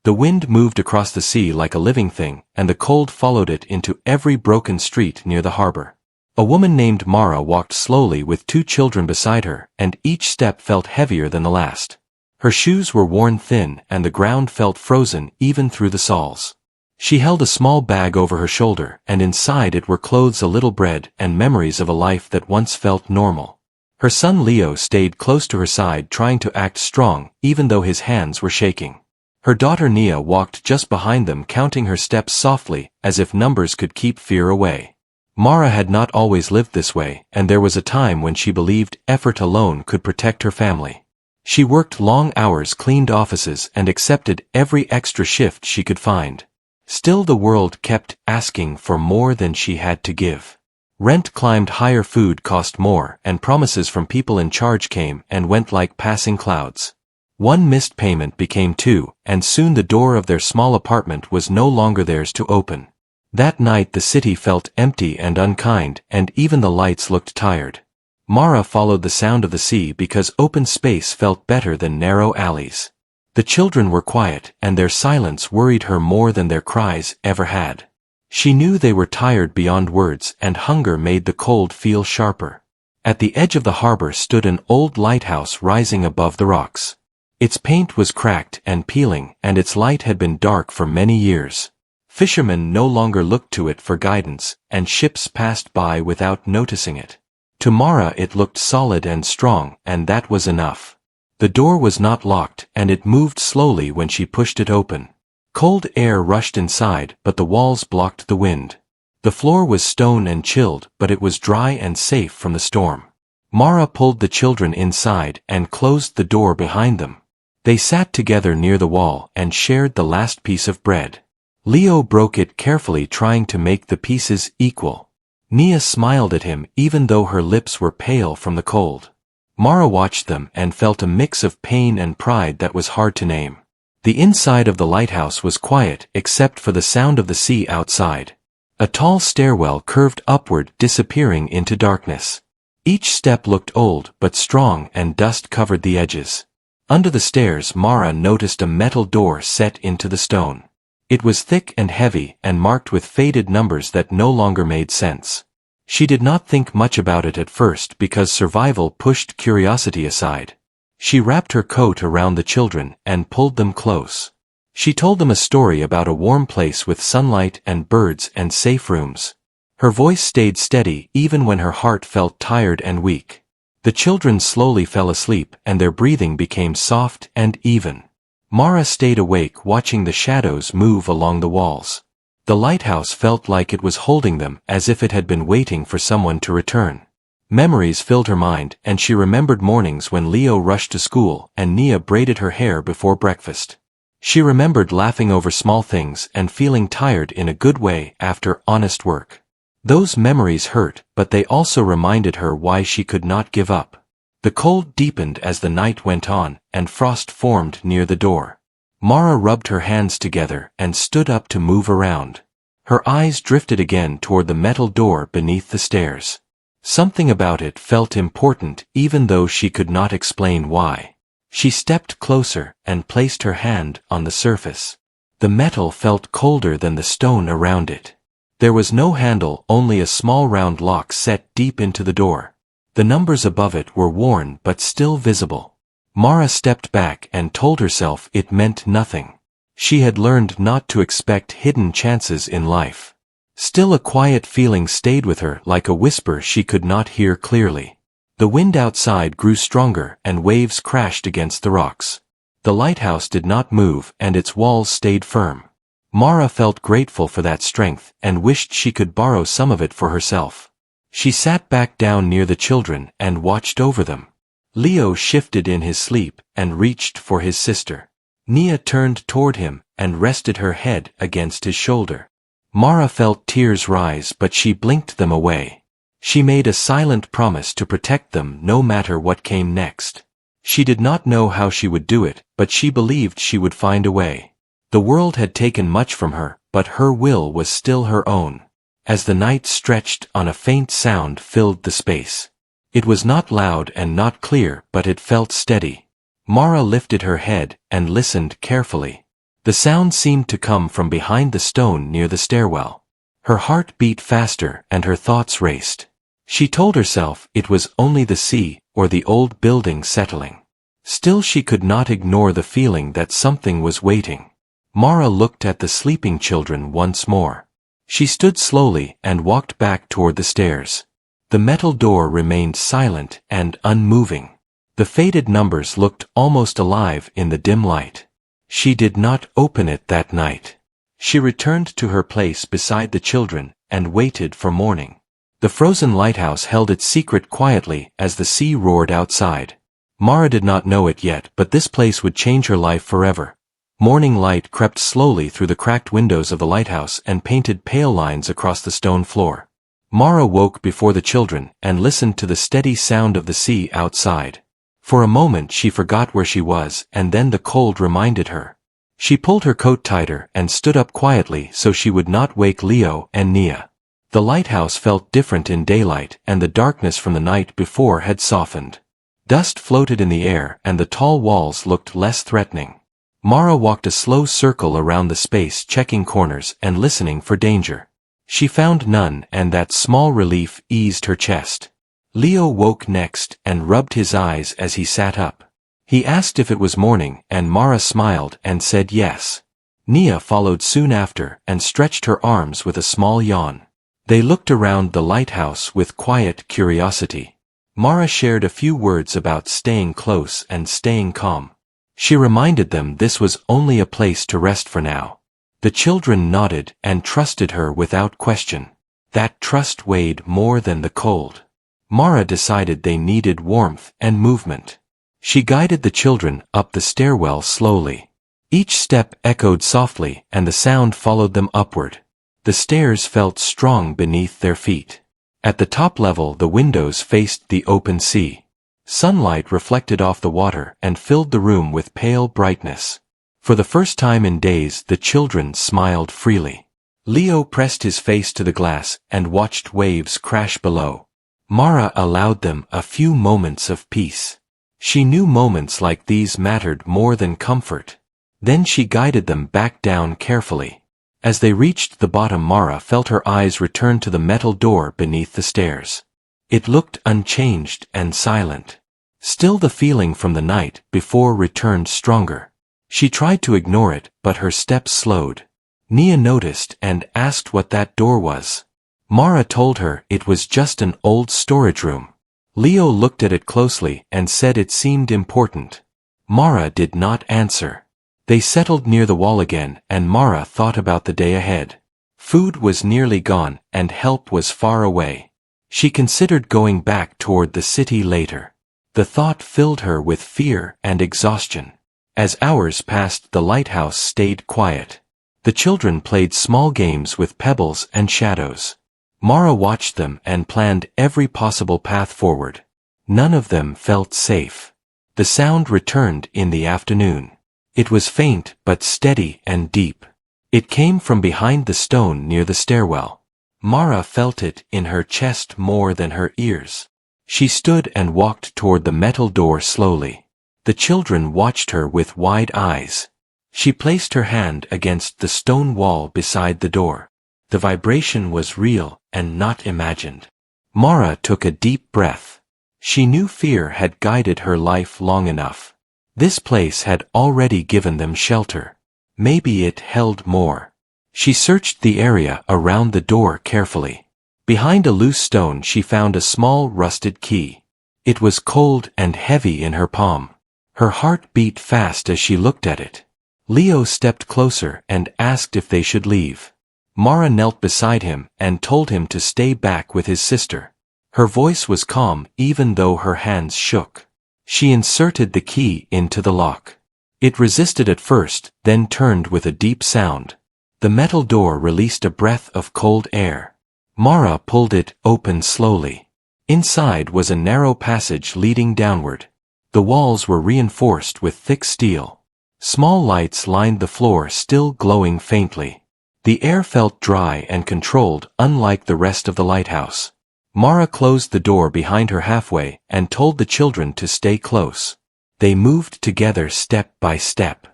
The wind moved across the sea like a living thing, and the cold followed it into every broken street near the harbor. A woman named Mara walked slowly with 2 children beside her, and each step felt heavier than the last. Her shoes were worn thin, and the ground felt frozen even through the soles. She held a small bag over her shoulder, and inside it were clothes, a little bread, and memories of a life that once felt normal. Her son Leo stayed close to her side, trying to act strong, even though his hands were shaking. Her daughter Nia walked just behind them, counting her steps softly, as if numbers could keep fear away. Mara had not always lived this way, and there was a time when she believed effort alone could protect her family. She worked long hours, cleaned offices, and accepted every extra shift she could find. Still, the world kept asking for more than she had to give. Rent climbed higher, food cost more, and promises from people in charge came and went like passing clouds. One missed payment became 2, and soon the door of their small apartment was no longer theirs to open. That night the city felt empty and unkind, and even the lights looked tired. Mara followed the sound of the sea because open space felt better than narrow alleys. The children were quiet, and their silence worried her more than their cries ever had. She knew they were tired beyond words, and hunger made the cold feel sharper. At the edge of the harbor stood an old lighthouse rising above the rocks. Its paint was cracked and peeling, and its light had been dark for many years. Fishermen no longer looked to it for guidance, and ships passed by without noticing it. To Mara it looked solid and strong, and that was enough. The door was not locked, and it moved slowly when she pushed it open. Cold air rushed inside, but the walls blocked the wind. The floor was stone and chilled, but it was dry and safe from the storm. Mara pulled the children inside and closed the door behind them. They sat together near the wall and shared the last piece of bread. Leo broke it carefully, trying to make the pieces equal. Nia smiled at him even though her lips were pale from the cold. Mara watched them and felt a mix of pain and pride that was hard to name. The inside of the lighthouse was quiet except for the sound of the sea outside. A tall stairwell curved upward, disappearing into darkness. Each step looked old but strong, and dust covered the edges. Under the stairs Mara noticed a metal door set into the stone. It was thick and heavy, and marked with faded numbers that no longer made sense. She did not think much about it at first because survival pushed curiosity aside. She wrapped her coat around the children and pulled them close. She told them a story about a warm place with sunlight and birds and safe rooms. Her voice stayed steady even when her heart felt tired and weak. The children slowly fell asleep, and their breathing became soft and even. Mara stayed awake, watching the shadows move along the walls. The lighthouse felt like it was holding them, as if it had been waiting for someone to return. Memories filled her mind, and she remembered mornings when Leo rushed to school and Nia braided her hair before breakfast. She remembered laughing over small things and feeling tired in a good way after honest work. Those memories hurt, but they also reminded her why she could not give up. The cold deepened as the night went on, and frost formed near the door. Mara rubbed her hands together and stood up to move around. Her eyes drifted again toward the metal door beneath the stairs. Something about it felt important, even though she could not explain why. She stepped closer and placed her hand on the surface. The metal felt colder than the stone around it. There was no handle, only a small round lock set deep into the door. The numbers above it were worn but still visible. Mara stepped back and told herself it meant nothing. She had learned not to expect hidden chances in life. Still, a quiet feeling stayed with her, like a whisper she could not hear clearly. The wind outside grew stronger, and waves crashed against the rocks. The lighthouse did not move, and its walls stayed firm. Mara felt grateful for that strength, and wished she could borrow some of it for herself. She sat back down near the children and watched over them. Leo shifted in his sleep and reached for his sister. Nia turned toward him and rested her head against his shoulder. Mara felt tears rise, but she blinked them away. She made a silent promise to protect them no matter what came next. She did not know how she would do it, but she believed she would find a way. The world had taken much from her, but her will was still her own. As the night stretched on, a faint sound filled the space. It was not loud and not clear, but it felt steady. Mara lifted her head and listened carefully. The sound seemed to come from behind the stone near the stairwell. Her heart beat faster and her thoughts raced. She told herself it was only the sea or the old building settling. Still she could not ignore the feeling that something was waiting. Mara looked at the sleeping children once more. She stood slowly and walked back toward the stairs. The metal door remained silent and unmoving. The faded numbers looked almost alive in the dim light. She did not open it that night. She returned to her place beside the children and waited for morning. The frozen lighthouse held its secret quietly as the sea roared outside. Mara did not know it yet, but this place would change her life forever. Morning light crept slowly through the cracked windows of the lighthouse and painted pale lines across the stone floor. Mara woke before the children and listened to the steady sound of the sea outside. For a moment she forgot where she was, and then the cold reminded her. She pulled her coat tighter and stood up quietly so she would not wake Leo and Nia. The lighthouse felt different in daylight, and the darkness from the night before had softened. Dust floated in the air and the tall walls looked less threatening. Mara walked a slow circle around the space, checking corners and listening for danger. She found none, and that small relief eased her chest. Leo woke next and rubbed his eyes as he sat up. He asked if it was morning, and Mara smiled and said yes. Nia followed soon after and stretched her arms with a small yawn. They looked around the lighthouse with quiet curiosity. Mara shared a few words about staying close and staying calm. She reminded them this was only a place to rest for now. The children nodded and trusted her without question. That trust weighed more than the cold. Mara decided they needed warmth and movement. She guided the children up the stairwell slowly. Each step echoed softly and the sound followed them upward. The stairs felt strong beneath their feet. At the top level the windows faced the open sea. Sunlight reflected off the water and filled the room with pale brightness. For the first time in days the children smiled freely. Leo pressed his face to the glass and watched waves crash below. Mara allowed them a few moments of peace. She knew moments like these mattered more than comfort. Then she guided them back down carefully. As they reached the bottom, Mara felt her eyes return to the metal door beneath the stairs. It looked unchanged and silent. Still the feeling from the night before returned stronger. She tried to ignore it, but her steps slowed. Nia noticed and asked what that door was. Mara told her it was just an old storage room. Leo looked at it closely and said it seemed important. Mara did not answer. They settled near the wall again, and Mara thought about the day ahead. Food was nearly gone, and help was far away. She considered going back toward the city later. The thought filled her with fear and exhaustion. As hours passed, the lighthouse stayed quiet. The children played small games with pebbles and shadows. Mara watched them and planned every possible path forward. None of them felt safe. The sound returned in the afternoon. It was faint but steady and deep. It came from behind the stone near the stairwell. Mara felt it in her chest more than her ears. She stood and walked toward the metal door slowly. The children watched her with wide eyes. She placed her hand against the stone wall beside the door. The vibration was real and not imagined. Mara took a deep breath. She knew fear had guided her life long enough. This place had already given them shelter. Maybe it held more. She searched the area around the door carefully. Behind a loose stone she found a small rusted key. It was cold and heavy in her palm. Her heart beat fast as she looked at it. Leo stepped closer and asked if they should leave. Mara knelt beside him and told him to stay back with his sister. Her voice was calm even though her hands shook. She inserted the key into the lock. It resisted at first, then turned with a deep sound. The metal door released a breath of cold air. Mara pulled it open slowly. Inside was a narrow passage leading downward. The walls were reinforced with thick steel. Small lights lined the floor, still glowing faintly. The air felt dry and controlled, unlike the rest of the lighthouse. Mara closed the door behind her halfway and told the children to stay close. They moved together step by step.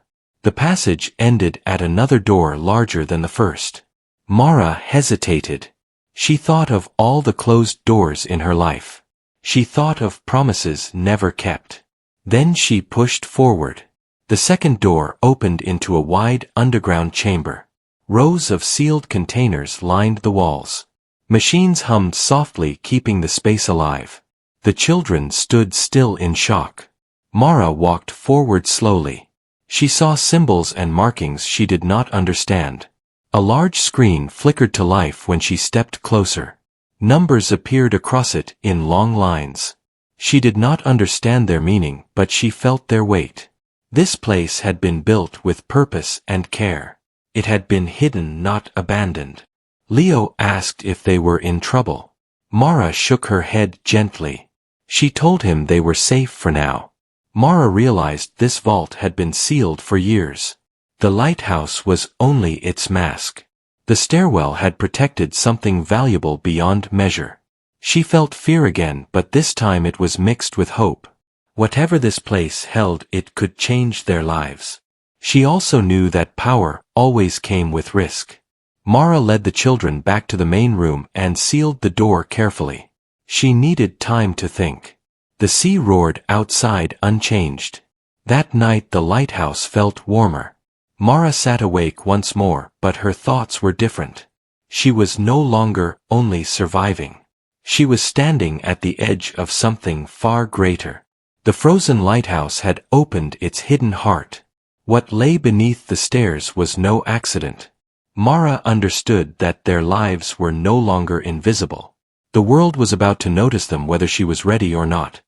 The passage ended at another door larger than the first. Mara hesitated. She thought of all the closed doors in her life. She thought of promises never kept. Then she pushed forward. The second door opened into a wide underground chamber. Rows of sealed containers lined the walls. Machines hummed softly, keeping the space alive. The children stood still in shock. Mara walked forward slowly. She saw symbols and markings she did not understand. A large screen flickered to life when she stepped closer. Numbers appeared across it in long lines. She did not understand their meaning, but she felt their weight. This place had been built with purpose and care. It had been hidden, not abandoned. Leo asked if they were in trouble. Mara shook her head gently. She told him they were safe for now. Mara realized this vault had been sealed for years. The lighthouse was only its mask. The stairwell had protected something valuable beyond measure. She felt fear again, but this time it was mixed with hope. Whatever this place held, it could change their lives. She also knew that power always came with risk. Mara led the children back to the main room and sealed the door carefully. She needed time to think. The sea roared outside unchanged. That night the lighthouse felt warmer. Mara sat awake once more, but her thoughts were different. She was no longer only surviving. She was standing at the edge of something far greater. The frozen lighthouse had opened its hidden heart. What lay beneath the stairs was no accident. Mara understood that their lives were no longer invisible. The world was about to notice them whether she was ready or not.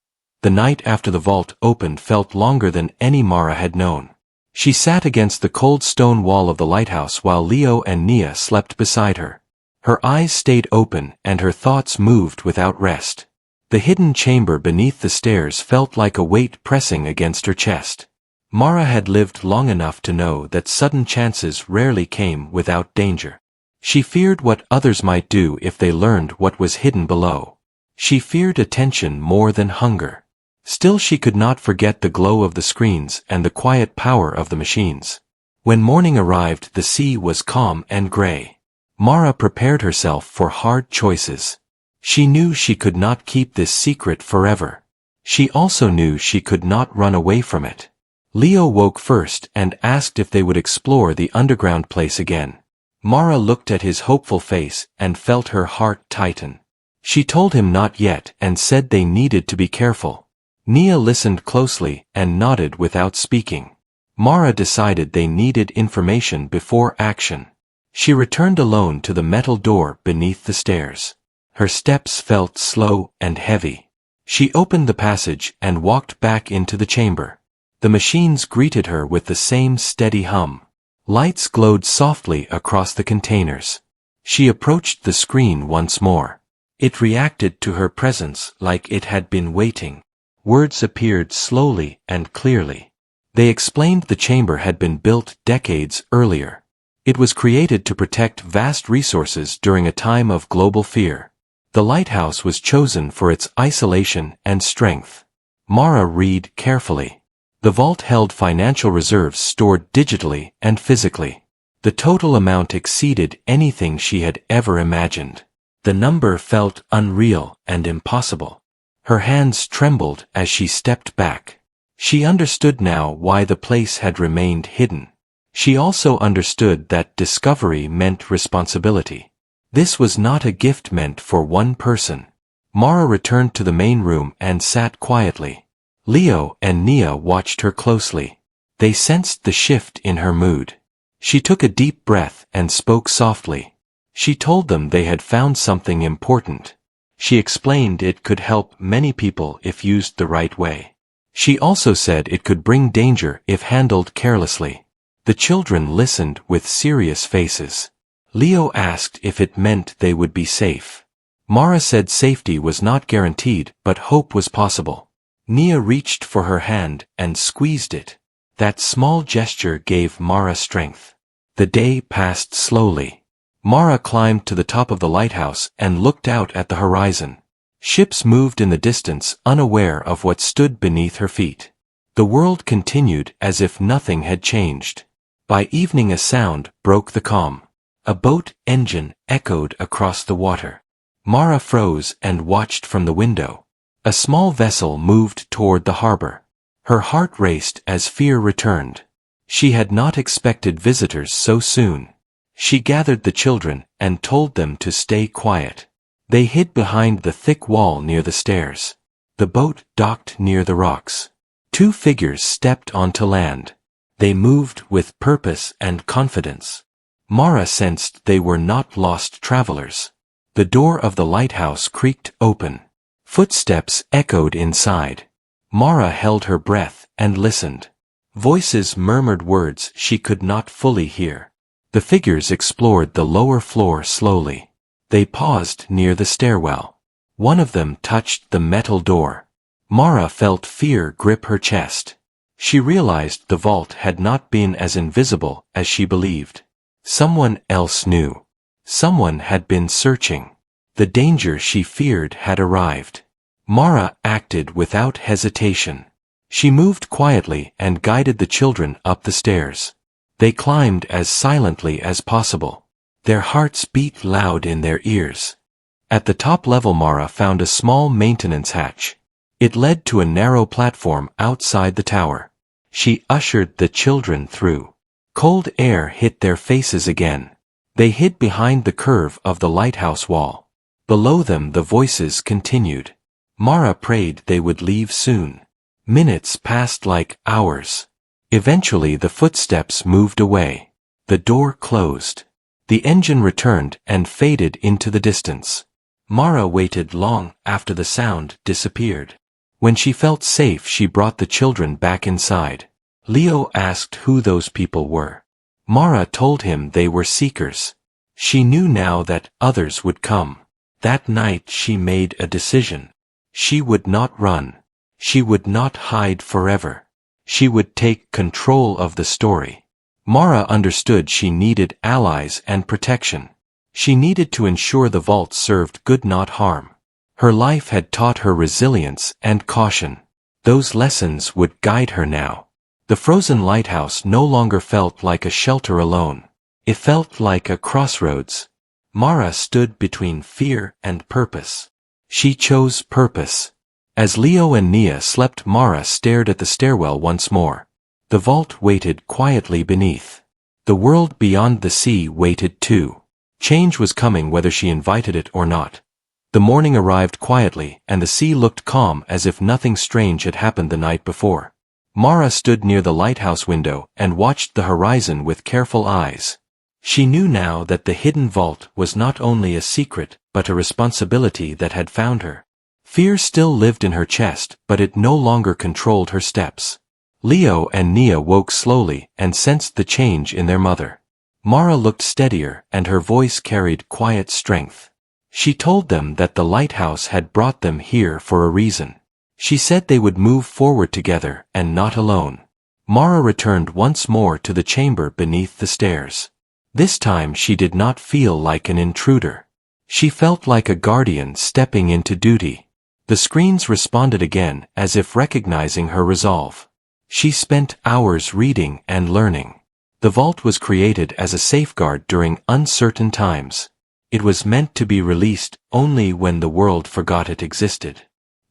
The night after the vault opened felt longer than any Mara had known. She sat against the cold stone wall of the lighthouse while Leo and Nia slept beside her. Her eyes stayed open and her thoughts moved without rest. The hidden chamber beneath the stairs felt like a weight pressing against her chest. Mara had lived long enough to know that sudden chances rarely came without danger. She feared what others might do if they learned what was hidden below. She feared attention more than hunger. Still, she could not forget the glow of the screens and the quiet power of the machines. When morning arrived, the sea was calm and gray. Mara prepared herself for hard choices. She knew she could not keep this secret forever. She also knew she could not run away from it. Leo woke first and asked if they would explore the underground place again. Mara looked at his hopeful face and felt her heart tighten. She told him not yet and said they needed to be careful. Nia listened closely and nodded without speaking. Mara decided they needed information before action. She returned alone to the metal door beneath the stairs. Her steps felt slow and heavy. She opened the passage and walked back into the chamber. The machines greeted her with the same steady hum. Lights glowed softly across the containers. She approached the screen once more. It reacted to her presence like it had been waiting. Words appeared slowly and clearly. They explained the chamber had been built decades earlier. It was created to protect vast resources during a time of global fear. The lighthouse was chosen for its isolation and strength. Mara read carefully. The vault held financial reserves stored digitally and physically. The total amount exceeded anything she had ever imagined. The number felt unreal and impossible. Her hands trembled as she stepped back. She understood now why the place had remained hidden. She also understood that discovery meant responsibility. This was not a gift meant for one person. Mara returned to the main room and sat quietly. Leo and Nia watched her closely. They sensed the shift in her mood. She took a deep breath and spoke softly. She told them they had found something important. She explained it could help many people if used the right way. She also said it could bring danger if handled carelessly. The children listened with serious faces. Leo asked if it meant they would be safe. Mara said safety was not guaranteed, but hope was possible. Nia reached for her hand and squeezed it. That small gesture gave Mara strength. The day passed slowly. Mara climbed to the top of the lighthouse and looked out at the horizon. Ships moved in the distance, unaware of what stood beneath her feet. The world continued as if nothing had changed. By evening a sound broke the calm. A boat engine echoed across the water. Mara froze and watched from the window. A small vessel moved toward the harbor. Her heart raced as fear returned. She had not expected visitors so soon. She gathered the children and told them to stay quiet. They hid behind the thick wall near the stairs. The boat docked near the rocks. Two figures stepped onto land. They moved with purpose and confidence. Mara sensed they were not lost travelers. The door of the lighthouse creaked open. Footsteps echoed inside. Mara held her breath and listened. Voices murmured words she could not fully hear. The figures explored the lower floor slowly. They paused near the stairwell. One of them touched the metal door. Mara felt fear grip her chest. She realized the vault had not been as invisible as she believed. Someone else knew. Someone had been searching. The danger she feared had arrived. Mara acted without hesitation. She moved quietly and guided the children up the stairs. They climbed as silently as possible. Their hearts beat loud in their ears. At the top level Mara found a small maintenance hatch. It led to a narrow platform outside the tower. She ushered the children through. Cold air hit their faces again. They hid behind the curve of the lighthouse wall. Below them the voices continued. Mara prayed they would leave soon. Minutes passed like hours. Eventually the footsteps moved away. The door closed. The engine returned and faded into the distance. Mara waited long after the sound disappeared. When she felt safe she brought the children back inside. Leo asked who those people were. Mara told him they were seekers. She knew now that others would come. That night she made a decision. She would not run. She would not hide forever. She would take control of the story. Mara understood she needed allies and protection. She needed to ensure the vault served good not harm. Her life had taught her resilience and caution. Those lessons would guide her now. The frozen lighthouse no longer felt like a shelter alone. It felt like a crossroads. Mara stood between fear and purpose. She chose purpose. As Leo and Nia slept, Mara stared at the stairwell once more. The vault waited quietly beneath. The world beyond the sea waited too. Change was coming whether she invited it or not. The morning arrived quietly and the sea looked calm as if nothing strange had happened the night before. Mara stood near the lighthouse window and watched the horizon with careful eyes. She knew now that the hidden vault was not only a secret but a responsibility that had found her. Fear still lived in her chest, but it no longer controlled her steps. Leo and Nia woke slowly and sensed the change in their mother. Mara looked steadier and her voice carried quiet strength. She told them that the lighthouse had brought them here for a reason. She said they would move forward together and not alone. Mara returned once more to the chamber beneath the stairs. This time she did not feel like an intruder. She felt like a guardian stepping into duty. The screens responded again as if recognizing her resolve. She spent hours reading and learning. The vault was created as a safeguard during uncertain times. It was meant to be released only when the world forgot it existed.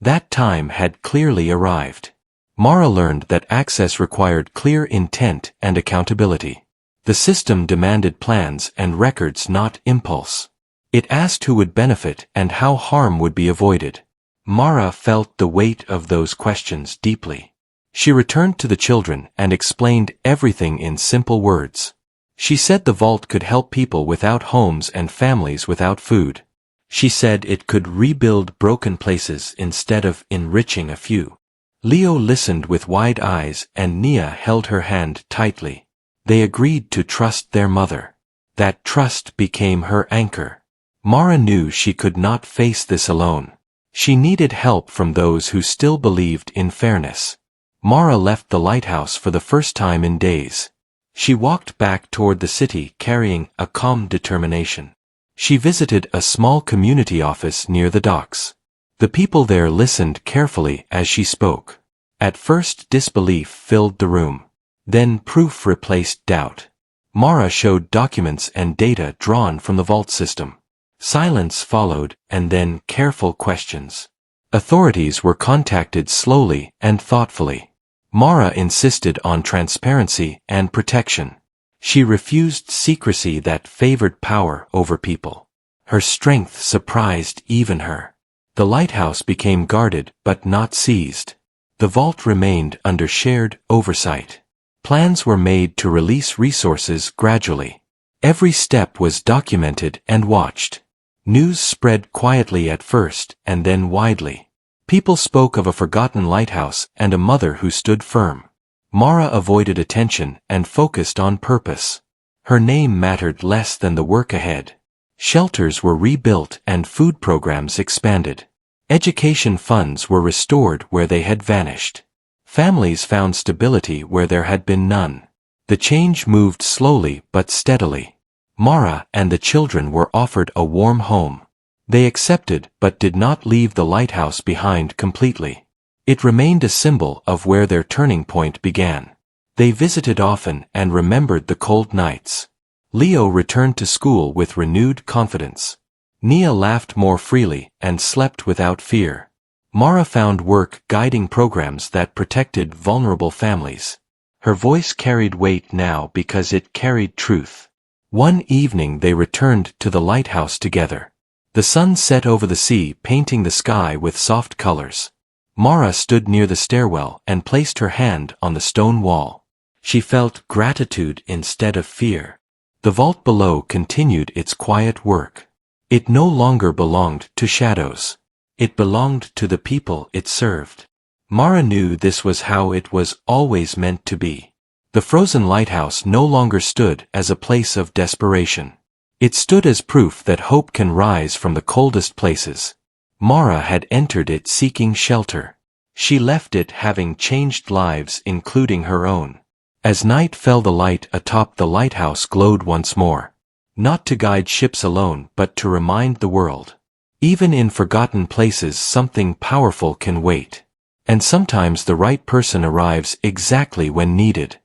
That time had clearly arrived. Mara learned that access required clear intent and accountability. The system demanded plans and records, not impulse. It asked who would benefit and how harm would be avoided. Mara felt the weight of those questions deeply. She returned to the children and explained everything in simple words. She said the vault could help people without homes and families without food. She said it could rebuild broken places instead of enriching a few. Leo listened with wide eyes and Nia held her hand tightly. They agreed to trust their mother. That trust became her anchor. Mara knew she could not face this alone. She needed help from those who still believed in fairness. Mara left the lighthouse for the first time in days. She walked back toward the city carrying a calm determination. She visited a small community office near the docks. The people there listened carefully as she spoke. At first disbelief filled the room. Then proof replaced doubt. Mara showed documents and data drawn from the vault system. Silence followed, and then careful questions. Authorities were contacted slowly and thoughtfully. Mara insisted on transparency and protection. She refused secrecy that favored power over people. Her strength surprised even her. The lighthouse became guarded but not seized. The vault remained under shared oversight. Plans were made to release resources gradually. Every step was documented and watched. News spread quietly at first and then widely. People spoke of a forgotten lighthouse and a mother who stood firm. Mara avoided attention and focused on purpose. Her name mattered less than the work ahead. Shelters were rebuilt and food programs expanded. Education funds were restored where they had vanished. Families found stability where there had been none. The change moved slowly but steadily. Mara and the children were offered a warm home. They accepted but did not leave the lighthouse behind completely. It remained a symbol of where their turning point began. They visited often and remembered the cold nights. Leo returned to school with renewed confidence. Nia laughed more freely and slept without fear. Mara found work guiding programs that protected vulnerable families. Her voice carried weight now because it carried truth. One evening they returned to the lighthouse together. The sun set over the sea, painting the sky with soft colors. Mara stood near the stairwell and placed her hand on the stone wall. She felt gratitude instead of fear. The vault below continued its quiet work. It no longer belonged to shadows. It belonged to the people it served. Mara knew this was how it was always meant to be. The frozen lighthouse no longer stood as a place of desperation. It stood as proof that hope can rise from the coldest places. Mara had entered it seeking shelter. She left it having changed lives, including her own. As night fell, the light atop the lighthouse glowed once more. Not to guide ships alone, but to remind the world. Even in forgotten places, something powerful can wait. And sometimes the right person arrives exactly when needed.